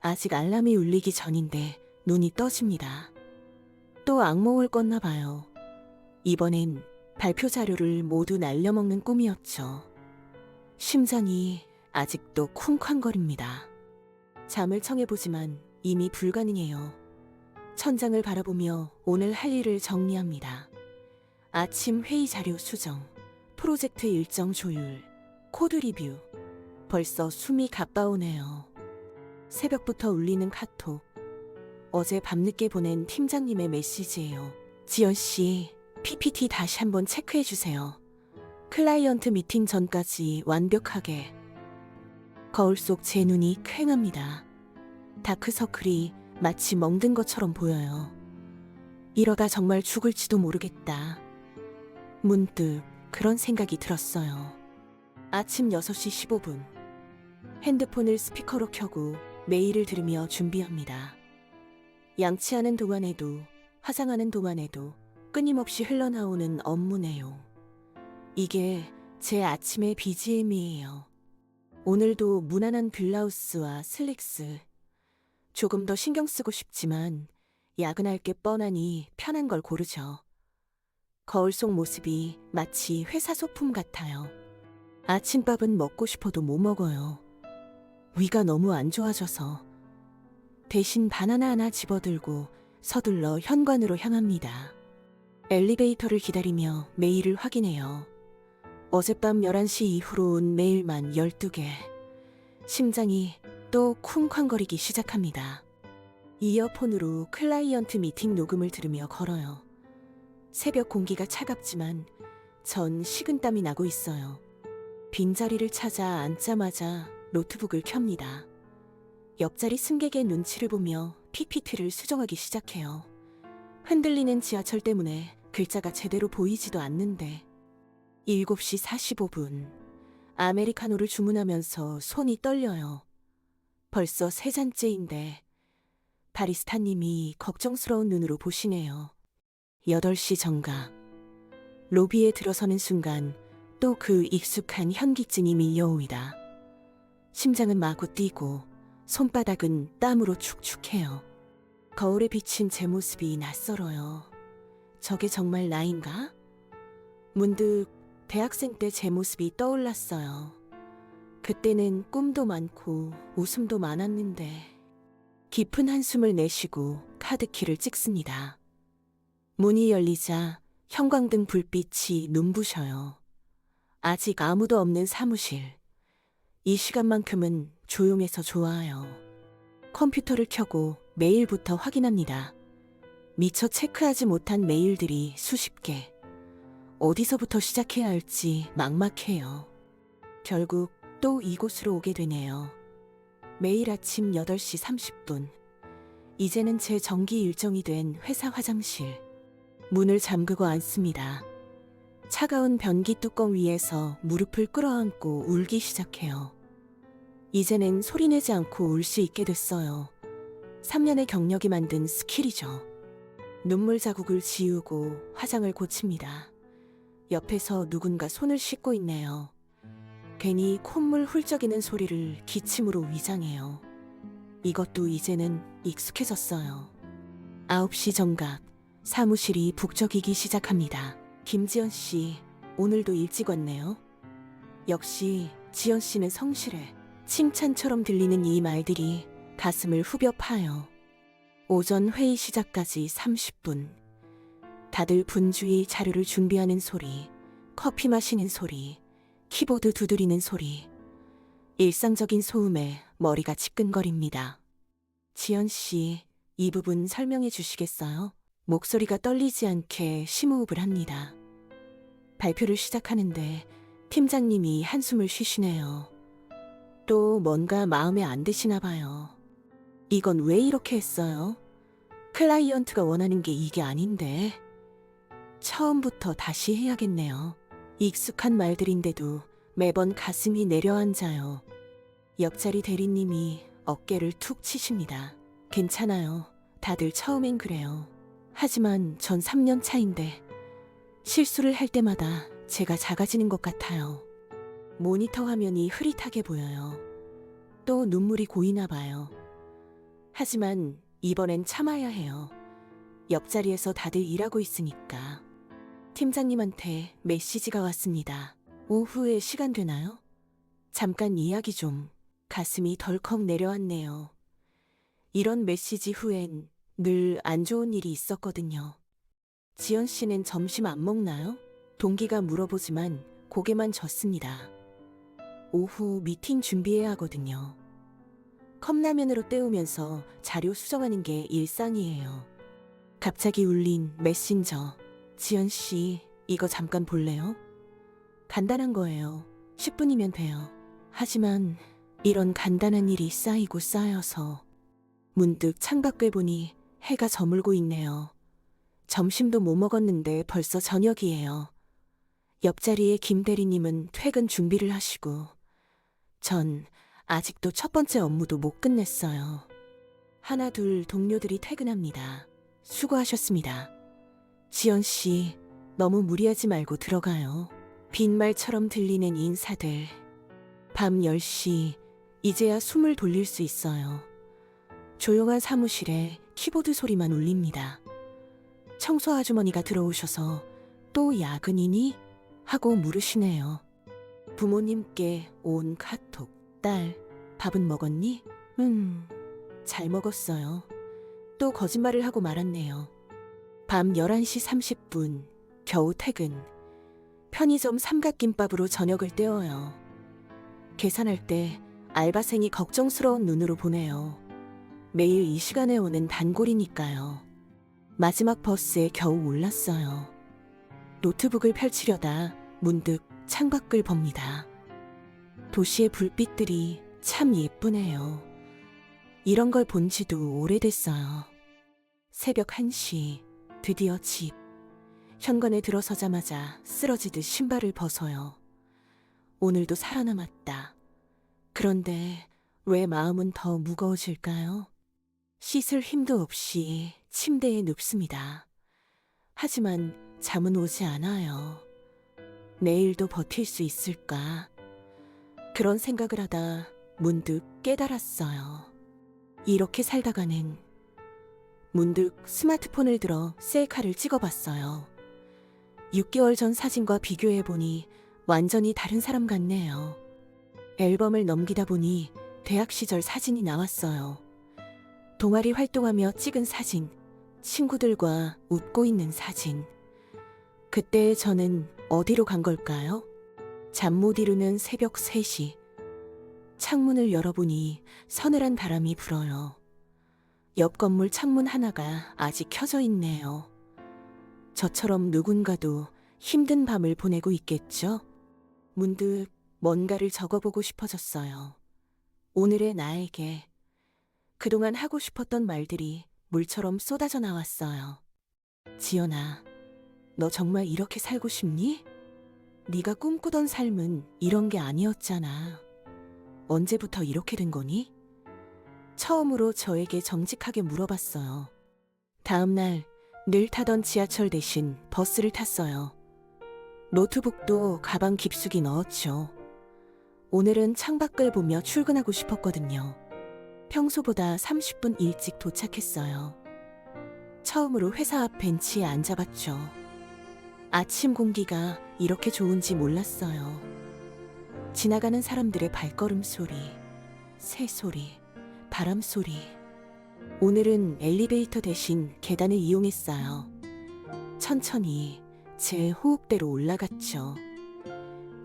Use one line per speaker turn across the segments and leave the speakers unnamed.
아직 알람이 울리기 전인데 눈이 떠집니다. 또 악몽을 꿨나 봐요. 이번엔 발표 자료를 모두 날려먹는 꿈이었죠. 심장이 아직도 쿵쾅거립니다. 잠을 청해보지만 이미 불가능해요. 천장을 바라보며 오늘 할 일을 정리합니다. 아침 회의 자료 수정, 프로젝트 일정 조율, 코드 리뷰. 벌써 숨이 가빠오네요. 새벽부터 울리는 카톡. 어제 밤늦게 보낸 팀장님의 메시지예요. 지연 씨, PPT 다시 한번 체크해 주세요. 클라이언트 미팅 전까지 완벽하게. 거울 속 제 눈이 퀭합니다. 다크서클이 마치 멍든 것처럼 보여요. 이러다 정말 죽을지도 모르겠다. 문득 그런 생각이 들었어요. 아침 6시 15분. 핸드폰을 스피커로 켜고 메일을 들으며 준비합니다. 양치하는 동안에도, 화장하는 동안에도 끊임없이 흘러나오는 업무 내용. 이게 제 아침의 BGM이에요. 오늘도 무난한 블라우스와 슬랙스. 조금 더 신경 쓰고 싶지만 야근할 게 뻔하니 편한 걸 고르죠. 거울 속 모습이 마치 회사 소품 같아요. 아침밥은 먹고 싶어도 못 먹어요. 위가 너무 안 좋아져서. 대신 바나나 하나 집어들고 서둘러 현관으로 향합니다. 엘리베이터를 기다리며 메일을 확인해요. 어젯밤 11시 이후로 온 메일만 12개. 심장이 또 쿵쾅거리기 시작합니다. 이어폰으로 클라이언트 미팅 녹음을 들으며 걸어요. 새벽 공기가 차갑지만 전 식은땀이 나고 있어요. 빈자리를 찾아 앉자마자 노트북을 켭니다. 옆자리 승객의 눈치를 보며 PPT를 수정하기 시작해요. 흔들리는 지하철 때문에 글자가 제대로 보이지도 않는데 7시 45분. 아메리카노를 주문하면서 손이 떨려요. 벌써 3잔째인데 바리스타님이 걱정스러운 눈으로 보시네요. 8시 정각. 로비에 들어서는 순간 또 그 익숙한 현기증이 밀려옵니다. 심장은 마구 뛰고 손바닥은 땀으로 축축해요. 거울에 비친 제 모습이 낯설어요. 저게 정말 나인가? 문득 대학생 때 제 모습이 떠올랐어요. 그때는 꿈도 많고 웃음도 많았는데. 깊은 한숨을 내쉬고 카드키를 찍습니다. 문이 열리자 형광등 불빛이 눈부셔요. 아직 아무도 없는 사무실. 이 시간만큼은 조용해서 좋아요. 컴퓨터를 켜고 메일부터 확인합니다. 미처 체크하지 못한 메일들이 수십 개. 어디서부터 시작해야 할지 막막해요. 결국 또 이곳으로 오게 되네요. 매일 아침 8시 30분. 이제는 제 정기 일정이 된 회사 화장실. 문을 잠그고 앉습니다. 차가운 변기 뚜껑 위에서 무릎을 끌어안고 울기 시작해요. 이제는 소리내지 않고 울 수 있게 됐어요. 3년의 경력이 만든 스킬이죠. 눈물 자국을 지우고 화장을 고칩니다. 옆에서 누군가 손을 씻고 있네요. 괜히 콧물 훌쩍이는 소리를 기침으로 위장해요. 이것도 이제는 익숙해졌어요. 9시 정각. 사무실이 북적이기 시작합니다. 김지연 씨, 오늘도 일찍 왔네요. 역시 지연 씨는 성실해. 칭찬처럼 들리는 이 말들이 가슴을 후벼 파요. 오전 회의 시작까지 30분. 다들 분주히 자료를 준비하는 소리, 커피 마시는 소리, 키보드 두드리는 소리. 일상적인 소음에 머리가 지끈거립니다. 지연 씨, 이 부분 설명해 주시겠어요? 목소리가 떨리지 않게 심호흡을 합니다. 발표를 시작하는데 팀장님이 한숨을 쉬시네요. 또 뭔가 마음에 안 드시나 봐요. 이건 왜 이렇게 했어요? 클라이언트가 원하는 게 이게 아닌데. 처음부터 다시 해야겠네요. 익숙한 말들인데도 매번 가슴이 내려앉아요. 옆자리 대리님이 어깨를 툭 치십니다. 괜찮아요. 다들 처음엔 그래요. 하지만 전 3년 차인데 실수를 할 때마다 제가 작아지는 것 같아요. 모니터 화면이 흐릿하게 보여요. 또 눈물이 고이나 봐요. 하지만 이번엔 참아야 해요. 옆자리에서 다들 일하고 있으니까. 팀장님한테 메시지가 왔습니다. 오후에 시간 되나요? 잠깐 이야기 좀. 가슴이 덜컥 내려왔네요. 이런 메시지 후엔 늘 안 좋은 일이 있었거든요. 지연 씨는 점심 안 먹나요? 동기가 물어보지만 고개만 젓습니다. 오후 미팅 준비해야 하거든요. 컵라면으로 때우면서 자료 수정하는 게 일상이에요. 갑자기 울린 메신저. 지연 씨, 이거 잠깐 볼래요? 간단한 거예요. 10분이면 돼요. 하지만 이런 간단한 일이 쌓이고 쌓여서 문득 창밖을 보니 해가 저물고 있네요. 점심도 못 먹었는데 벌써 저녁이에요. 옆자리에 김 대리님은 퇴근 준비를 하시고 전 아직도 첫 번째 업무도 못 끝냈어요. 하나 둘 동료들이 퇴근합니다. 수고하셨습니다. 지연 씨, 너무 무리하지 말고 들어가요. 빈말처럼 들리는 인사들. 밤 10시, 이제야 숨을 돌릴 수 있어요. 조용한 사무실에 키보드 소리만 울립니다. 청소 아주머니가 들어오셔서 또 야근이니? 하고 물으시네요. 부모님께 온 카톡. 딸, 밥은 먹었니? 잘 먹었어요. 또 거짓말을 하고 말았네요. 밤 11시 30분, 겨우 퇴근. 편의점 삼각김밥으로 저녁을 때워요. 계산할 때 알바생이 걱정스러운 눈으로 보네요. 매일 이 시간에 오는 단골이니까요. 마지막 버스에 겨우 올랐어요. 노트북을 펼치려다 문득 창밖을 봅니다. 도시의 불빛들이 참 예쁘네요. 이런 걸 본 지도 오래됐어요. 새벽 1시, 드디어 집. 현관에 들어서자마자 쓰러지듯 신발을 벗어요. 오늘도 살아남았다. 그런데 왜 마음은 더 무거워질까요? 씻을 힘도 없이 침대에 눕습니다. 하지만 잠은 오지 않아요. 내일도 버틸 수 있을까? 그런 생각을 하다 문득 깨달았어요. 이렇게 살다가는 문득 스마트폰을 들어 셀카를 찍어봤어요. 6개월 전 사진과 비교해보니 완전히 다른 사람 같네요. 앨범을 넘기다 보니 대학 시절 사진이 나왔어요. 동아리 활동하며 찍은 사진, 친구들과 웃고 있는 사진. 그때의 저는 어디로 간 걸까요? 잠 못 이루는 새벽 3시. 창문을 열어보니 서늘한 바람이 불어요. 옆 건물 창문 하나가 아직 켜져 있네요. 저처럼 누군가도 힘든 밤을 보내고 있겠죠? 문득 뭔가를 적어보고 싶어졌어요. 오늘의 나에게. 그동안 하고 싶었던 말들이 물처럼 쏟아져 나왔어요. 지연아, 너 정말 이렇게 살고 싶니? 네가 꿈꾸던 삶은 이런 게 아니었잖아. 언제부터 이렇게 된 거니? 처음으로 저에게 정직하게 물어봤어요. 다음 날 늘 타던 지하철 대신 버스를 탔어요. 노트북도 가방 깊숙이 넣었죠. 오늘은 창밖을 보며 출근하고 싶었거든요. 평소보다 30분 일찍 도착했어요. 처음으로 회사 앞 벤치에 앉아봤죠. 아침 공기가 이렇게 좋은지 몰랐어요. 지나가는 사람들의 발걸음 소리, 새 소리, 바람 소리. 오늘은 엘리베이터 대신 계단을 이용했어요. 천천히 제 호흡대로 올라갔죠.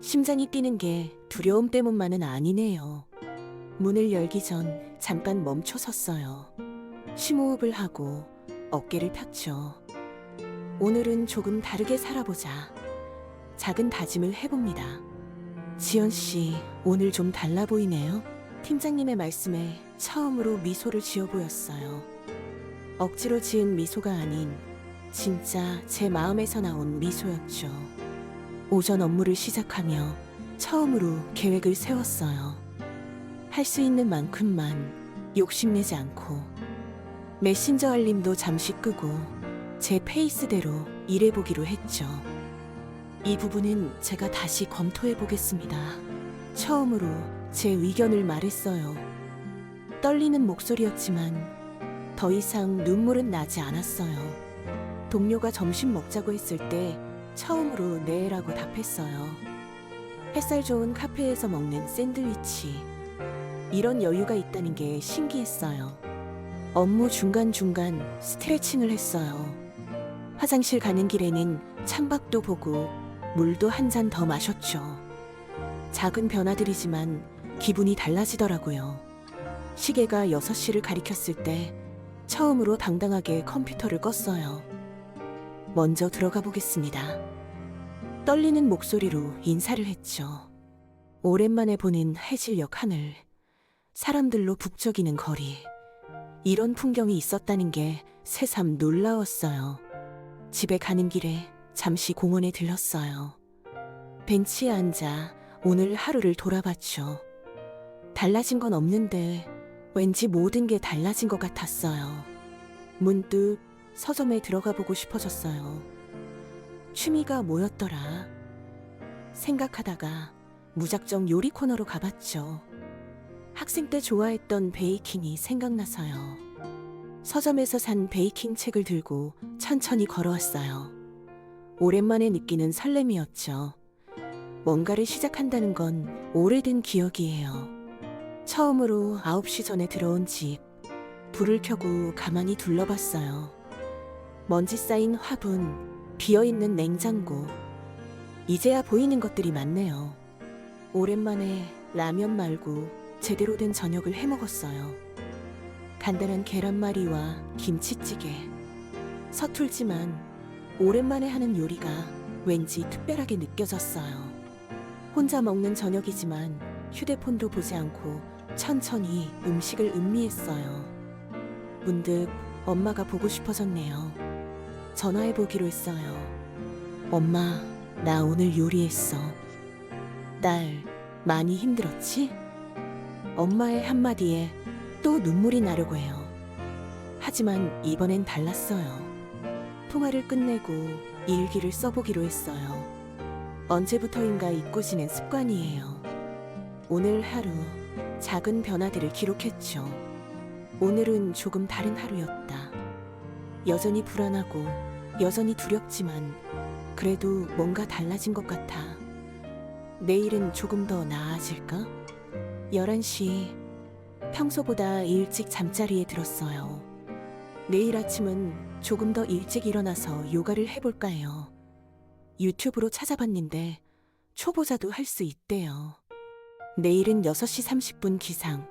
심장이 뛰는 게 두려움 때문만은 아니네요. 문을 열기 전 잠깐 멈춰 섰어요. 심호흡을 하고 어깨를 폈죠. 오늘은 조금 다르게 살아보자. 작은 다짐을 해봅니다. 지연 씨, 오늘 좀 달라 보이네요. 팀장님의 말씀에 처음으로 미소를 지어 보였어요. 억지로 지은 미소가 아닌 진짜 제 마음에서 나온 미소였죠. 오전 업무를 시작하며 처음으로 계획을 세웠어요. 할 수 있는 만큼만 욕심내지 않고 메신저 알림도 잠시 끄고 제 페이스대로 일해보기로 했죠. 이 부분은 제가 다시 검토해보겠습니다. 처음으로 제 의견을 말했어요. 떨리는 목소리였지만 더 이상 눈물은 나지 않았어요. 동료가 점심 먹자고 했을 때 처음으로 네라고 답했어요. 햇살 좋은 카페에서 먹는 샌드위치. 이런 여유가 있다는 게 신기했어요. 업무 중간중간 스트레칭을 했어요. 화장실 가는 길에는 창밖도 보고 물도 한 잔 더 마셨죠. 작은 변화들이지만 기분이 달라지더라고요. 시계가 6시를 가리켰을 때 처음으로 당당하게 컴퓨터를 껐어요. 먼저 들어가 보겠습니다. 떨리는 목소리로 인사를 했죠. 오랜만에 보는 해질녘 하늘, 사람들로 북적이는 거리. 이런 풍경이 있었다는 게 새삼 놀라웠어요. 집에 가는 길에 잠시 공원에 들렀어요. 벤치에 앉아 오늘 하루를 돌아봤죠. 달라진 건 없는데 왠지 모든 게 달라진 것 같았어요. 문득 서점에 들어가 보고 싶어졌어요. 취미가 뭐였더라? 생각하다가 무작정 요리 코너로 가봤죠. 학생 때 좋아했던 베이킹이 생각나서요. 서점에서 산 베이킹 책을 들고 천천히 걸어왔어요. 오랜만에 느끼는 설렘이었죠. 뭔가를 시작한다는 건 오래된 기억이에요. 처음으로 9시 전에 들어온 집, 불을 켜고 가만히 둘러봤어요. 먼지 쌓인 화분, 비어있는 냉장고. 이제야 보이는 것들이 많네요. 오랜만에 라면 말고 제대로 된 저녁을 해먹었어요. 간단한 계란말이와 김치찌개. 서툴지만 오랜만에 하는 요리가 왠지 특별하게 느껴졌어요. 혼자 먹는 저녁이지만 휴대폰도 보지 않고 천천히 음식을 음미했어요. 문득 엄마가 보고 싶어졌네요. 전화해보기로 했어요. 엄마, 나 오늘 요리했어. 딸, 많이 힘들었지? 엄마의 한마디에 또 눈물이 나려고 해요. 하지만 이번엔 달랐어요. 통화를 끝내고 일기를 써보기로 했어요. 언제부터인가 잊고 지낸 습관이에요. 오늘 하루 작은 변화들을 기록했죠. 오늘은 조금 다른 하루였다. 여전히 불안하고 여전히 두렵지만 그래도 뭔가 달라진 것 같아. 내일은 조금 더 나아질까? 11시, 평소보다 일찍 잠자리에 들었어요. 내일 아침은 조금 더 일찍 일어나서 요가를 해볼까 해요. 유튜브로 찾아봤는데 초보자도 할 수 있대요. 내일은 6시 30분 기상.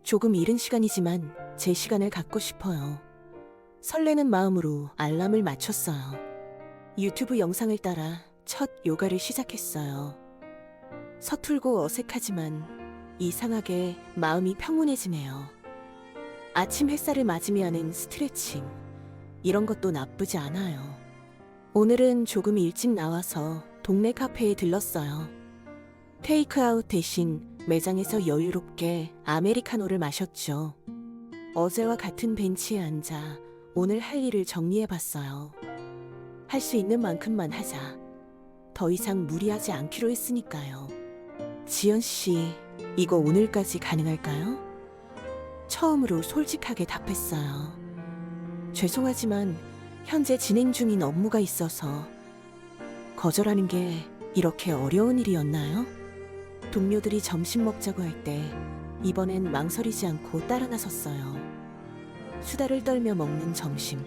조금 이른 시간이지만 제 시간을 갖고 싶어요. 설레는 마음으로 알람을 맞췄어요. 유튜브 영상을 따라 첫 요가를 시작했어요. 서툴고 어색하지만 이상하게 마음이 평온해지네요. 아침 햇살을 맞으며 하는 스트레칭. 이런 것도 나쁘지 않아요. 오늘은 조금 일찍 나와서 동네 카페에 들렀어요. 테이크아웃 대신 매장에서 여유롭게 아메리카노를 마셨죠. 어제와 같은 벤치에 앉아 오늘 할 일을 정리해봤어요. 할 수 있는 만큼만 하자. 더 이상 무리하지 않기로 했으니까요. 지연 씨, 이거 오늘까지 가능할까요? 처음으로 솔직하게 답했어요. 죄송하지만 현재 진행 중인 업무가 있어서. 거절하는 게 이렇게 어려운 일이었나요? 동료들이 점심 먹자고 할 때 이번엔 망설이지 않고 따라 나섰어요. 수다를 떨며 먹는 점심.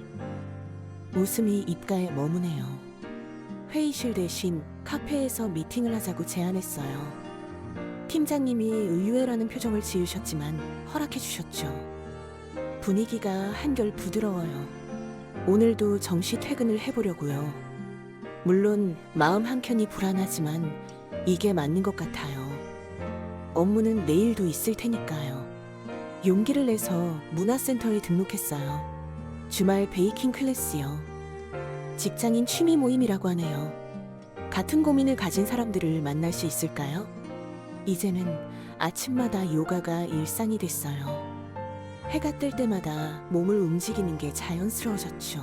웃음이 입가에 머무네요. 회의실 대신 카페에서 미팅을 하자고 제안했어요. 팀장님이 의외라는 표정을 지으셨지만 허락해 주셨죠. 분위기가 한결 부드러워요. 오늘도 정시 퇴근을 해보려고요. 물론 마음 한켠이 불안하지만 이게 맞는 것 같아요. 업무는 내일도 있을 테니까요. 용기를 내서 문화센터에 등록했어요. 주말 베이킹 클래스요. 직장인 취미 모임이라고 하네요. 같은 고민을 가진 사람들을 만날 수 있을까요? 이제는 아침마다 요가가 일상이 됐어요. 해가 뜰 때마다 몸을 움직이는 게 자연스러워졌죠.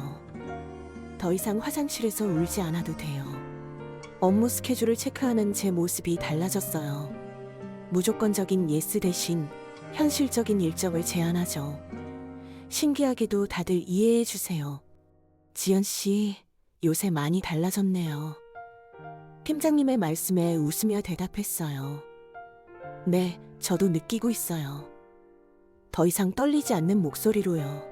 더 이상 화장실에서 울지 않아도 돼요. 업무 스케줄을 체크하는 제 모습이 달라졌어요. 무조건적인 예스 대신 현실적인 일정을 제안하죠. 신기하게도 다들 이해해 주세요. 지연 씨, 요새 많이 달라졌네요. 팀장님의 말씀에 웃으며 대답했어요. 네, 저도 느끼고 있어요. 더 이상 떨리지 않는 목소리로요.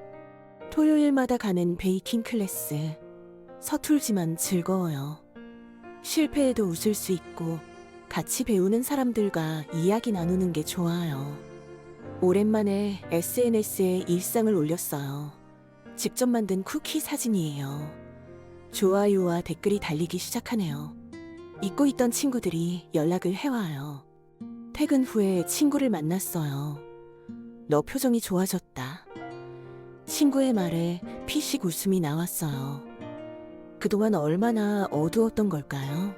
토요일마다 가는 베이킹 클래스. 서툴지만 즐거워요. 실패해도 웃을 수 있고 같이 배우는 사람들과 이야기 나누는 게 좋아요. 오랜만에 SNS에 일상을 올렸어요. 직접 만든 쿠키 사진이에요. 좋아요와 댓글이 달리기 시작하네요. 잊고 있던 친구들이 연락을 해와요. 퇴근 후에 친구를 만났어요. 너 표정이 좋아졌다. 친구의 말에 피식 웃음이 나왔어요. 그동안 얼마나 어두웠던 걸까요?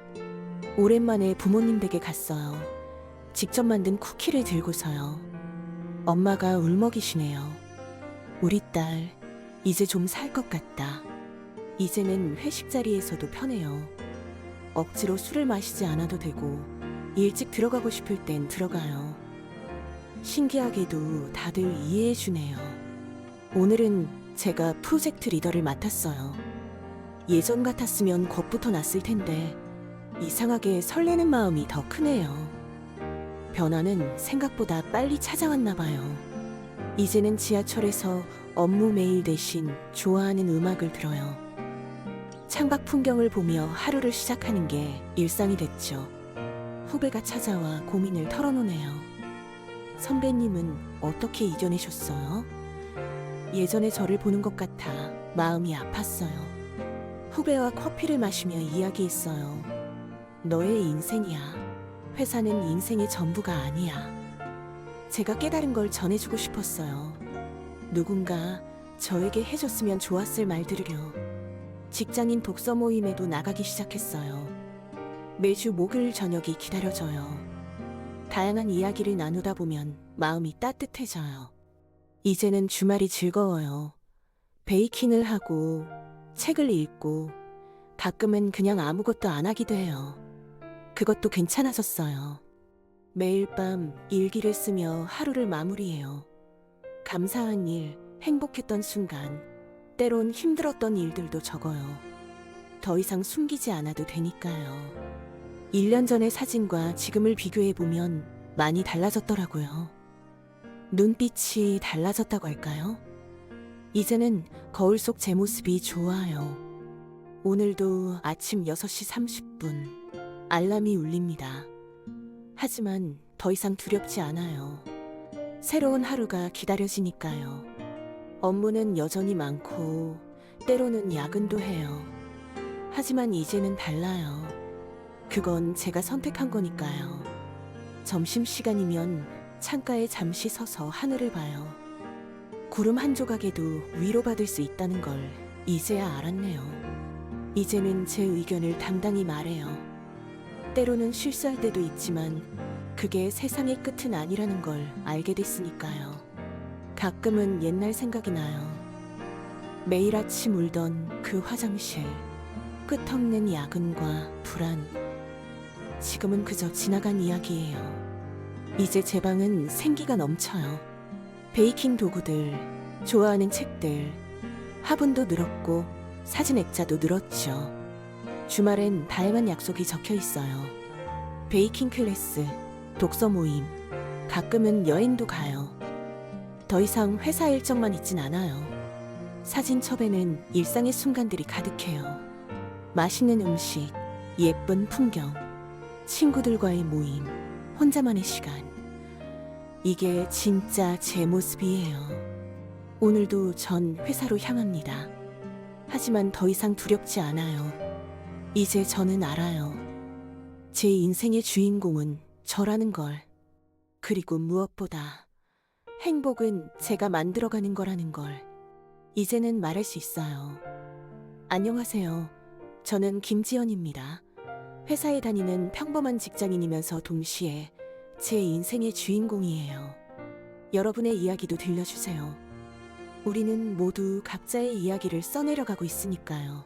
오랜만에 부모님 댁에 갔어요. 직접 만든 쿠키를 들고서요. 엄마가 울먹이시네요. 우리 딸, 이제 좀 살 것 같다. 이제는 회식 자리에서도 편해요. 억지로 술을 마시지 않아도 되고 일찍 들어가고 싶을 땐 들어가요. 신기하게도 다들 이해해 주네요. 오늘은 제가 프로젝트 리더를 맡았어요. 예전 같았으면 겁부터 났을 텐데 이상하게 설레는 마음이 더 크네요. 변화는 생각보다 빨리 찾아왔나 봐요. 이제는 지하철에서 업무 메일 대신 좋아하는 음악을 들어요. 창밖 풍경을 보며 하루를 시작하는 게 일상이 됐죠. 후배가 찾아와 고민을 털어놓네요. 선배님은 어떻게 이겨내셨어요? 예전에 저를 보는 것 같아 마음이 아팠어요. 후배와 커피를 마시며 이야기했어요. 너의 인생이야. 회사는 인생의 전부가 아니야. 제가 깨달은 걸 전해주고 싶었어요. 누군가 저에게 해줬으면 좋았을 말들을요. 직장인 독서 모임에도 나가기 시작했어요. 매주 목요일 저녁이 기다려져요. 다양한 이야기를 나누다 보면 마음이 따뜻해져요. 이제는 주말이 즐거워요. 베이킹을 하고 책을 읽고 가끔은 그냥 아무것도 안 하기도 해요. 그것도 괜찮아졌어요. 매일 밤 일기를 쓰며 하루를 마무리해요. 감사한 일, 행복했던 순간, 때론 힘들었던 일들도 적어요. 더 이상 숨기지 않아도 되니까요. 1년 전의 사진과 지금을 비교해보면 많이 달라졌더라고요. 눈빛이 달라졌다고 할까요? 이제는 거울 속 제 모습이 좋아요. 오늘도 아침 6시 30분 알람이 울립니다. 하지만 더 이상 두렵지 않아요. 새로운 하루가 기다려지니까요. 업무는 여전히 많고 때로는 야근도 해요. 하지만 이제는 달라요. 그건 제가 선택한 거니까요. 점심시간이면 창가에 잠시 서서 하늘을 봐요. 구름 한 조각에도 위로받을 수 있다는 걸 이제야 알았네요. 이제는 제 의견을 당당히 말해요. 때로는 실수할 때도 있지만 그게 세상의 끝은 아니라는 걸 알게 됐으니까요. 가끔은 옛날 생각이 나요. 매일 아침 울던 그 화장실, 끝없는 야근과 불안. 지금은 그저 지나간 이야기예요. 이제 제 방은 생기가 넘쳐요. 베이킹 도구들, 좋아하는 책들, 화분도 늘었고 사진 액자도 늘었죠. 주말엔 다양한 약속이 적혀 있어요. 베이킹 클래스, 독서 모임, 가끔은 여행도 가요. 더 이상 회사 일정만 있진 않아요. 사진첩에는 일상의 순간들이 가득해요. 맛있는 음식, 예쁜 풍경, 친구들과의 모임, 혼자만의 시간. 이게 진짜 제 모습이에요. 오늘도 전 회사로 향합니다. 하지만 더 이상 두렵지 않아요. 이제 저는 알아요. 제 인생의 주인공은 저라는 걸. 그리고 무엇보다 행복은 제가 만들어가는 거라는 걸 이제는 말할 수 있어요. 안녕하세요. 저는 김지연입니다. 회사에 다니는 평범한 직장인이면서 동시에 제 인생의 주인공이에요. 여러분의 이야기도 들려주세요. 우리는 모두 각자의 이야기를 써내려가고 있으니까요.